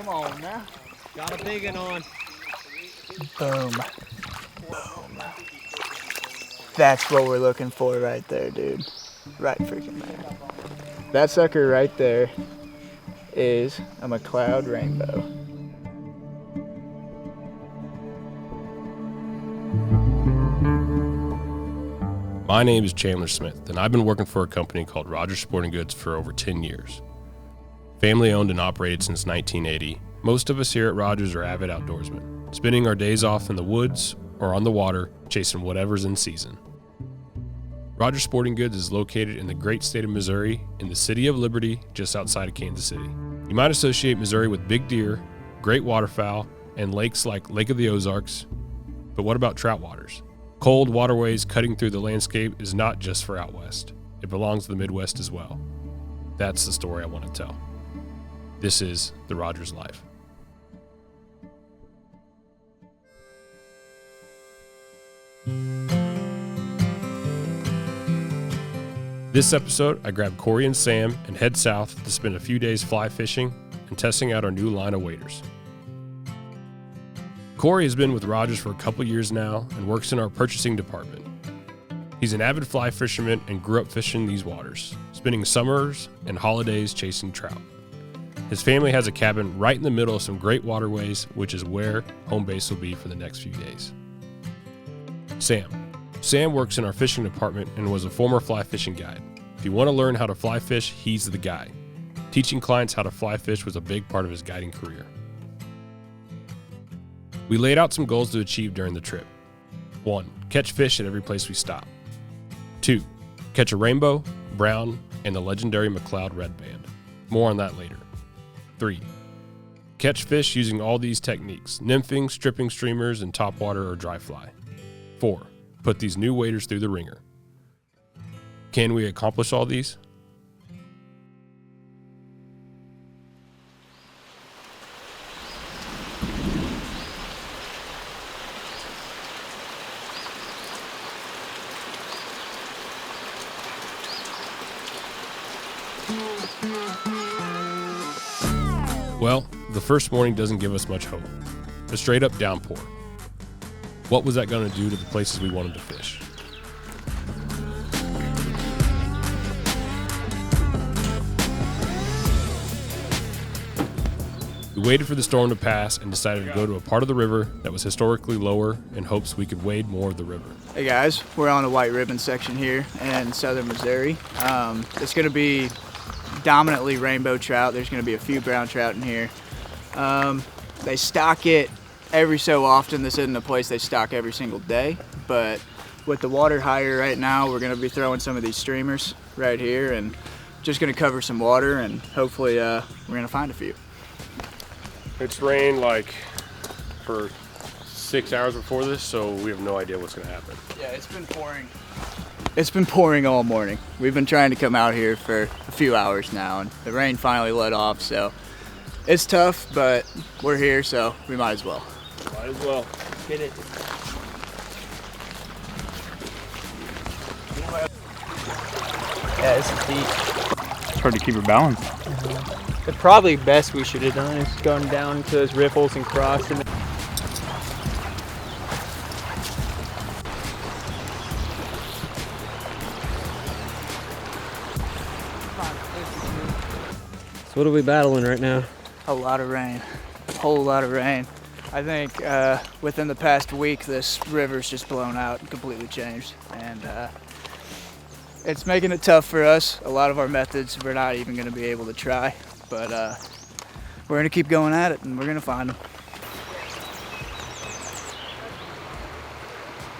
Come on now. Got a big one on. Boom. Boom. That's what we're looking for right there, dude. Right freaking there. That sucker right there is a McLoud rainbow. My name is Chandler Smith, and I've been working for a company called Rogers Sporting Goods for over 10 years. Family owned and operated since 1980, most of us here at Rogers are avid outdoorsmen, spending our days off in the woods or on the water, chasing whatever's in season. Rogers Sporting Goods is located in the great state of Missouri, in the city of Liberty, just outside of Kansas City. You might associate Missouri with big deer, great waterfowl, and lakes like Lake of the Ozarks, but what about trout waters? Cold waterways cutting through the landscape is not just for out west. It belongs to the Midwest as well. That's the story I want to tell. This is the Rogers Life. This episode, I grabbed Cory and Sam and head south to spend a few days fly fishing and testing out our new line of waders. Cory has been with Rogers for a couple years now and works in our purchasing department. He's an avid fly fisherman and grew up fishing these waters, spending summers and holidays chasing trout. His family has a cabin right in the middle of some great waterways, which is where home base will be for the next few days. Sam works in our fishing department and was a former fly fishing guide. If you want to learn how to fly fish, he's the guy. Teaching clients how to fly fish was a big part of his guiding career. We laid out some goals to achieve during the trip. 1. Catch fish at every place we stop. 2. Catch a rainbow, brown, and the legendary McLoud Redband. More on that later. 3. Catch fish using all these techniques: nymphing, stripping streamers, and topwater or dry fly. 4. Put these new waders through the ringer. Can we accomplish all these? Well, the first morning doesn't give us much hope. A straight up downpour. What was that going to do to the places we wanted to fish? We waited for the storm to pass and decided to go to a part of the river that was historically lower in hopes we could wade more of the river. Hey guys, we're on the White Ribbon section here in southern Missouri. It's going to be dominantly rainbow trout. There's going to be a few brown trout in here. They stock it every so often. This isn't a place they stock every single day, but with the water higher right now, we're going to be throwing some of these streamers right here and just going to cover some water, and hopefully we're going to find a few. It's rained like for 6 hours before this, so we have no idea what's going to happen. Yeah, it's been pouring. It's been pouring all morning. We've been trying to come out here for a few hours now, and the rain finally let off, so it's tough, but we're here, so we might as well. Might as well. Get it. Yeah, this is deep. It's hard to keep her balanced. The probably best we should have done is going down to those riffles and crossing. So what are we battling right now? A lot of rain. A whole lot of rain. I think within the past week, this river's just blown out and completely changed. And it's making it tough for us. A lot of our methods we're not even going to be able to try. But we're going to keep going at it, and we're going to find them.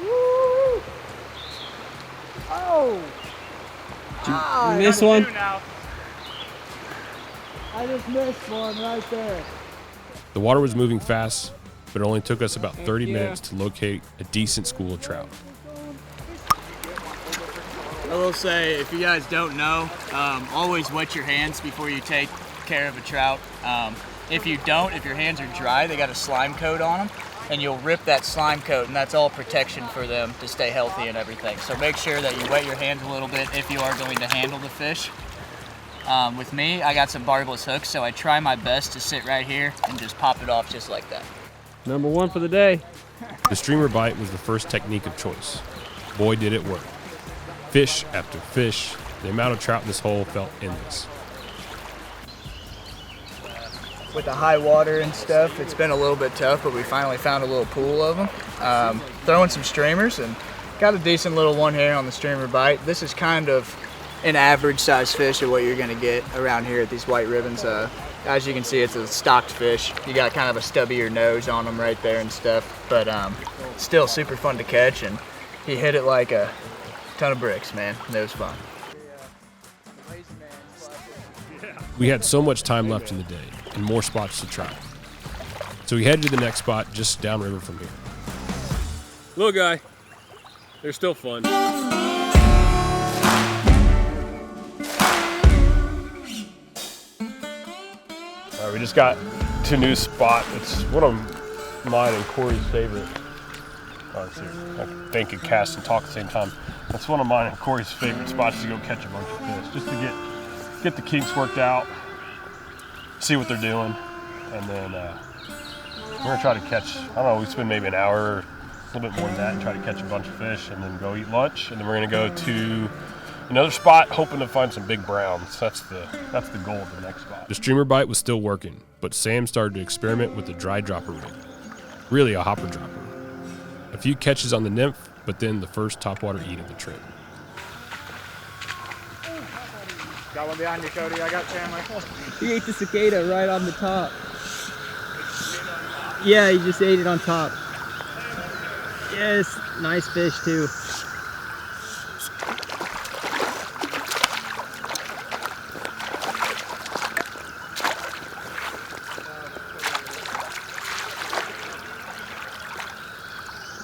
Woo! Oh! You miss one? I just missed one right there. The water was moving fast, but it only took us about 30 minutes to locate a decent school of trout. I will say, if you guys don't know, always wet your hands before you take care of a trout. If you don't, if your hands are dry, they got a slime coat on them, and you'll rip that slime coat, and that's all protection for them to stay healthy and everything. So make sure that you wet your hands a little bit if you are going to handle the fish. With me, I got some barbless hooks, so I try my best to sit right here and just pop it off just like that. Number one for the day. The streamer bite was the first technique of choice. Boy, did it work. Fish after fish, the amount of trout in this hole felt endless. With the high water and stuff, it's been a little bit tough, but we finally found a little pool of them. Throwing some streamers and got a decent little one here on the streamer bite. This is kind of an average size fish of what you're gonna get around here at these white ribbons. As you can see, it's a stocked fish. You got kind of a stubbier nose on them right there and stuff, but still super fun to catch, and he hit it like a ton of bricks, man. It was fun. We had so much time left in the day and more spots to try. So we headed to the next spot just downriver from here. Little guy, they're still fun. All right, we just got to a new spot. It's one of mine and Corey's favorite. Oh, let's see. I think and cast and talk at the same time. That's one of mine and Corey's favorite spots to go catch a bunch of fish, just to get the kinks worked out, see what they're doing, and then we're gonna try to catch, I don't know, we spend maybe an hour, a little bit more than that, and try to catch a bunch of fish, and then go eat lunch, and then we're gonna go to another spot, hoping to find some big browns. That's the goal of the next spot. The streamer bite was still working, but Sam started to experiment with the dry dropper rig, really a hopper dropper. A few catches on the nymph, but then the first topwater eat of the trip. Got one behind you, Cody. I got Chandler. He ate the cicada right on the top. Yeah, he just ate it on top. Yes, nice fish too.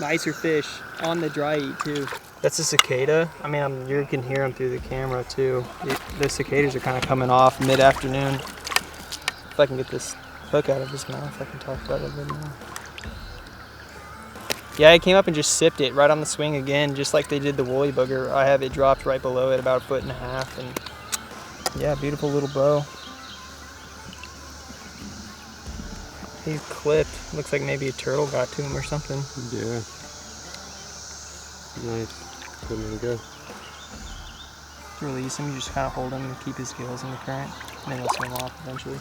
Nicer fish on the dry eat too. That's a cicada. I mean, you can hear them through the camera too. The cicadas are kind of coming off mid-afternoon. If I can get this hook out of his mouth, I can talk about it a little more. Yeah, he came up and just sipped it right on the swing again, just like they did the woolly booger. I have it dropped right below it, about 1.5 feet, and yeah, beautiful little bow. He's clipped. Looks like maybe a turtle got to him or something. Yeah. Nice. Good one to go. To release him, you just kind of hold him and keep his gills in the current, and then he'll swim off eventually.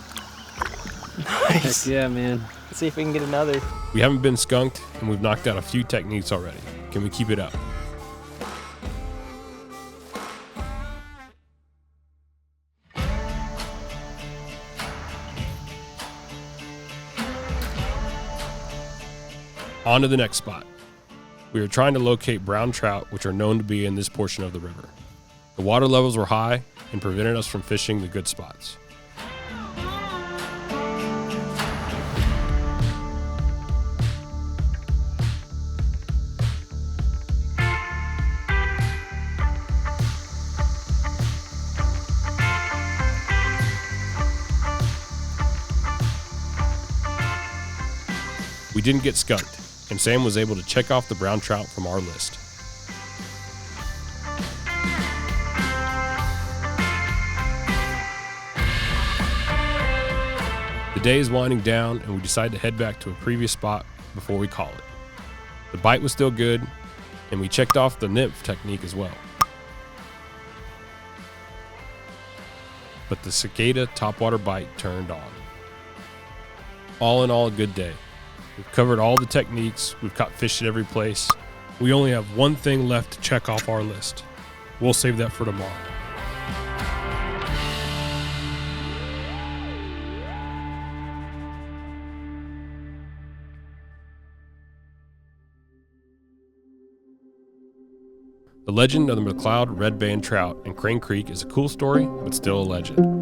Nice. Heck yeah, man. Let's see if we can get another. We haven't been skunked, and we've knocked out a few techniques already. Can we keep it up? On to the next spot. We were trying to locate brown trout, which are known to be in this portion of the river. The water levels were high and prevented us from fishing the good spots. We didn't get skunked, and Sam was able to check off the brown trout from our list. The day is winding down, and we decide to head back to a previous spot before we call it. The bite was still good, and we checked off the nymph technique as well. But the cicada topwater bite turned on. All in all, a good day. We've covered all the techniques, we've caught fish at every place. We only have one thing left to check off our list. We'll save that for tomorrow. The legend of the McLoud Redband trout in Crane Creek is a cool story, but still a legend.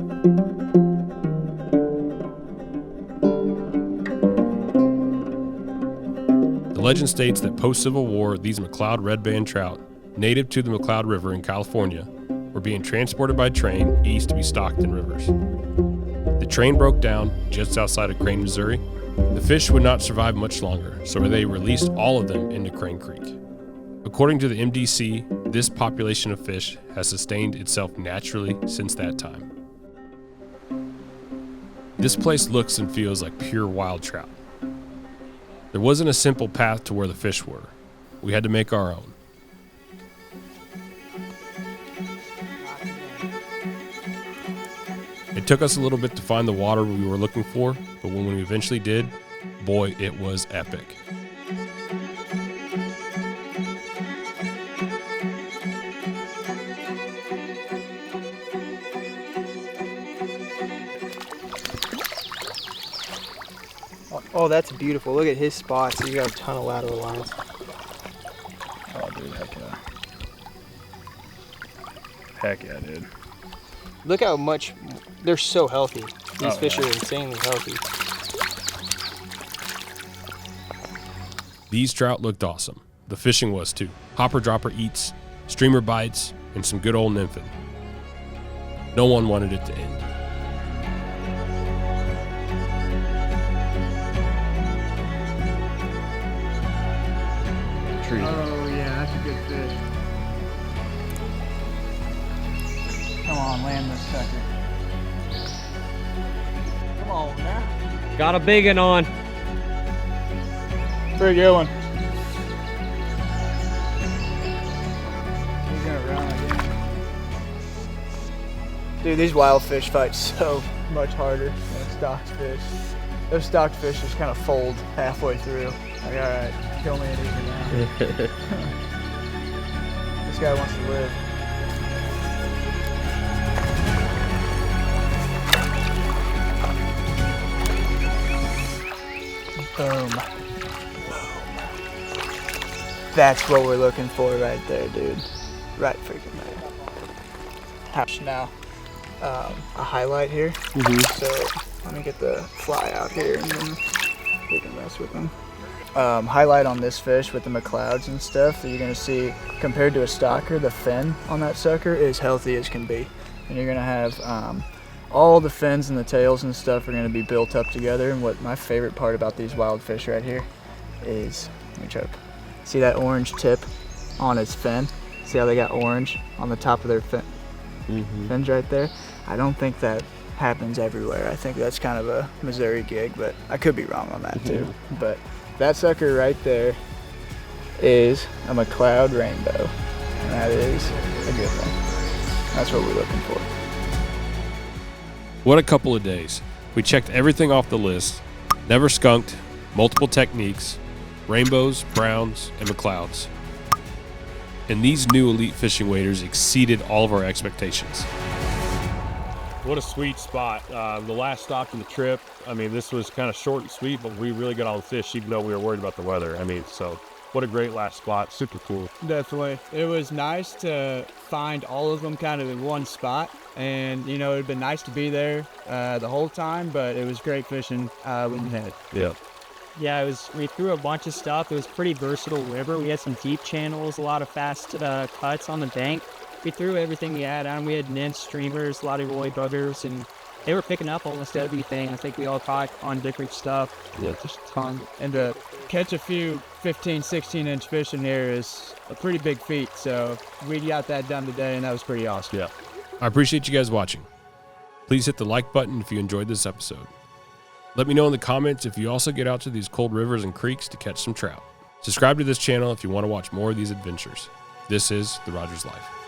The legend states that post-Civil War, these McLoud Redband trout, native to the McLoud River in California, were being transported by train east to be stocked in rivers. The train broke down just outside of Crane, Missouri. The fish would not survive much longer, so they released all of them into Crane Creek. According to the MDC, this population of fish has sustained itself naturally since that time. This place looks and feels like pure wild trout. There wasn't a simple path to where the fish were. We had to make our own. It took us a little bit to find the water we were looking for, but when we eventually did, boy, it was epic. Oh, that's beautiful. Look at his spots. He's got a ton of lateral lines. Oh, dude, heck yeah. Heck yeah, dude. Look how much, they're so healthy. These fish yeah. are insanely healthy. These trout looked awesome. The fishing was too. Hopper dropper eats, streamer bites, and some good old nymphing. No one wanted it to end. Oh yeah, that's a good fish. Come on, land this sucker. Come on now. Got a big one on. Pretty good one. He's gonna run again. Dude, these wild fish fight so much harder than stocked fish. Those stocked fish just kind of fold halfway through. Like, all right, kill me and eat me now. This guy wants to live. Boom. Boom. That's what we're looking for right there, dude. Right freaking there. Now, a highlight here. So let me get the fly out here and then we can mess with them. Highlight on this fish with the McLouds and stuff that you're gonna see compared to a stocker, the fin on that sucker is healthy as can be. And you're gonna have all the fins and the tails and stuff are gonna be built up together. And what my favorite part about these wild fish right here is, let me try to, see that orange tip on his fin? See how they got orange on the top of their fins right there? I don't think that happens everywhere. I think that's kind of a Missouri gig, but I could be wrong on that too. But that sucker right there is a McLoud rainbow, and that is a good one. That's what we're looking for. What a couple of days. We checked everything off the list, never skunked, multiple techniques, rainbows, browns, and McLouds. And these new elite fishing waders exceeded all of our expectations. What a sweet spot. The last stop of the trip, I mean, this was kind of short and sweet, but we really got all the fish, even though we were worried about the weather. I mean, so what a great last spot. Super cool. Definitely. It was nice to find all of them kind of in one spot. And, you know, it'd been nice to be there the whole time, but it was great fishing when you had. Yeah. Yeah, we threw a bunch of stuff. It was a pretty versatile river. We had some deep channels, a lot of fast cuts on the bank. We threw everything we had on. We had nymphs, streamers, a lot of roy buggers, and they were picking up almost everything. I think we all caught on different stuff. Yeah, just a ton. And to catch a few 15, 16-inch fish in here is a pretty big feat. So we got that done today, and that was pretty awesome. Yeah. I appreciate you guys watching. Please hit the like button if you enjoyed this episode. Let me know in the comments if you also get out to these cold rivers and creeks to catch some trout. Subscribe to this channel if you want to watch more of these adventures. This is The Rogers Life.